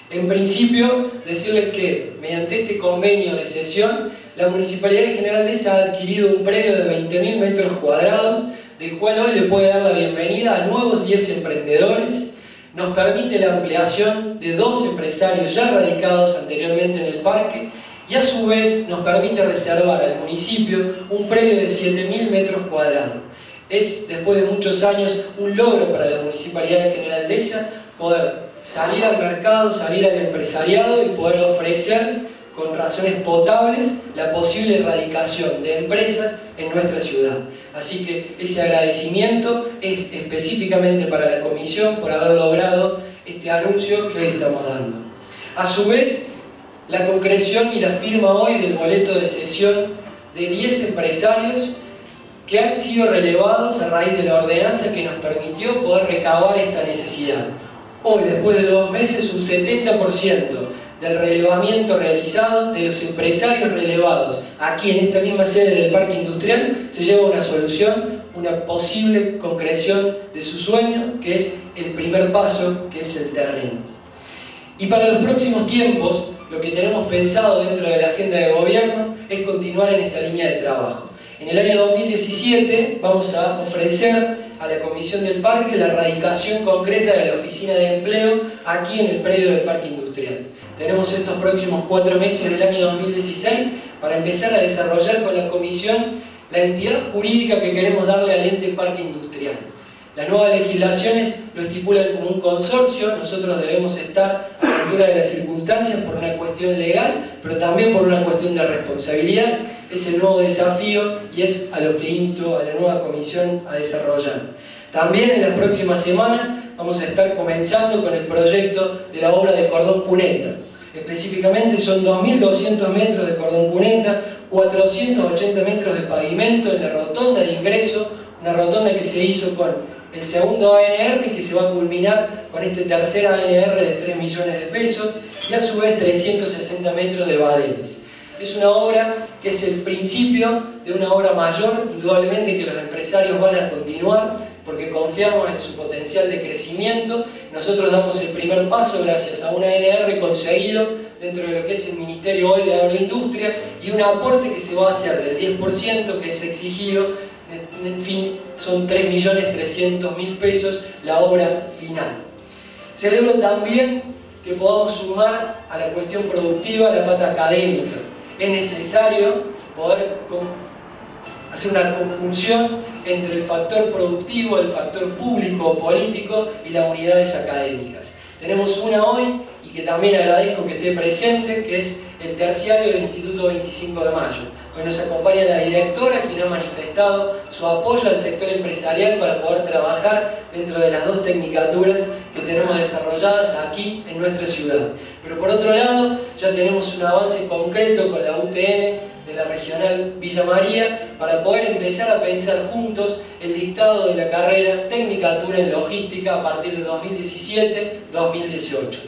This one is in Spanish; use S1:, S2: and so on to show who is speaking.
S1: En principio, decirles que mediante este convenio de cesión, la Municipalidad de General Dehesa ha adquirido un predio de 20.000 metros cuadrados, del cual hoy le puede dar la bienvenida a nuevos 10 emprendedores. Nos permite la ampliación de 2 empresarios ya radicados anteriormente en el parque y a su vez nos permite reservar al municipio un predio de 7.000 metros cuadrados. Es, después de muchos años, un logro para la Municipalidad de General Dehesa poder salir al mercado, salir al empresariado y poder ofrecer con razones potables la posible erradicación de empresas en nuestra ciudad. Así que ese agradecimiento es específicamente para la comisión por haber logrado este anuncio que hoy estamos dando. A su vez, la concreción y la firma hoy del boleto de cesión de 10 empresarios que han sido relevados a raíz de la ordenanza que nos permitió poder recabar esta necesidad. Hoy, después de 2 meses, un 70% del relevamiento realizado de los empresarios relevados aquí en esta misma sede del Parque Industrial se lleva una solución, una posible concreción de su sueño, que es el primer paso, que es el terreno. Y para los próximos tiempos, lo que tenemos pensado dentro de la agenda de gobierno es continuar en esta línea de trabajo. En el año 2017 vamos a ofrecer a la Comisión del Parque la erradicación concreta de la Oficina de Empleo aquí en el predio del Parque Industrial. Tenemos estos próximos 4 meses del año 2016 para empezar a desarrollar con la Comisión la entidad jurídica que queremos darle al ente Parque Industrial. Las nuevas legislaciones lo estipulan como un consorcio, nosotros debemos estar a la altura de las circunstancias por una cuestión legal, pero también por una cuestión de responsabilidad. Es el nuevo desafío y es a lo que insto a la nueva comisión a desarrollar. También en las próximas semanas vamos a estar comenzando con el proyecto de la obra de cordón cuneta. Específicamente son 2.200 metros de cordón cuneta, 480 metros de pavimento en la rotonda de ingreso, una rotonda que se hizo con el segundo ANR y que se va a culminar con este tercer ANR de 3 millones de pesos y a su vez 360 metros de badenes. Es una obra que es el principio de una obra mayor, indudablemente que los empresarios van a continuar porque confiamos en su potencial de crecimiento. Nosotros damos el primer paso gracias a un ANR conseguido dentro de lo que es el Ministerio hoy de Agroindustria y un aporte que se va a hacer del 10% que es exigido. En fin, son 3.300.000 pesos la obra final. Celebro también que podamos sumar a la cuestión productiva la pata académica. Es necesario poder hacer una conjunción entre el factor productivo, el factor público o político y las unidades académicas. Tenemos una hoy y que también agradezco que esté presente, que es el terciario del Instituto 25 de Mayo. Hoy nos acompaña la directora, quien ha manifestado su apoyo al sector empresarial para poder trabajar dentro de las 2 tecnicaturas que tenemos desarrolladas aquí en nuestra ciudad. Pero por otro lado, ya tenemos un avance concreto con la UTN de la Regional Villa María para poder empezar a pensar juntos el dictado de la carrera Tecnicatura en Logística a partir de 2017-2018.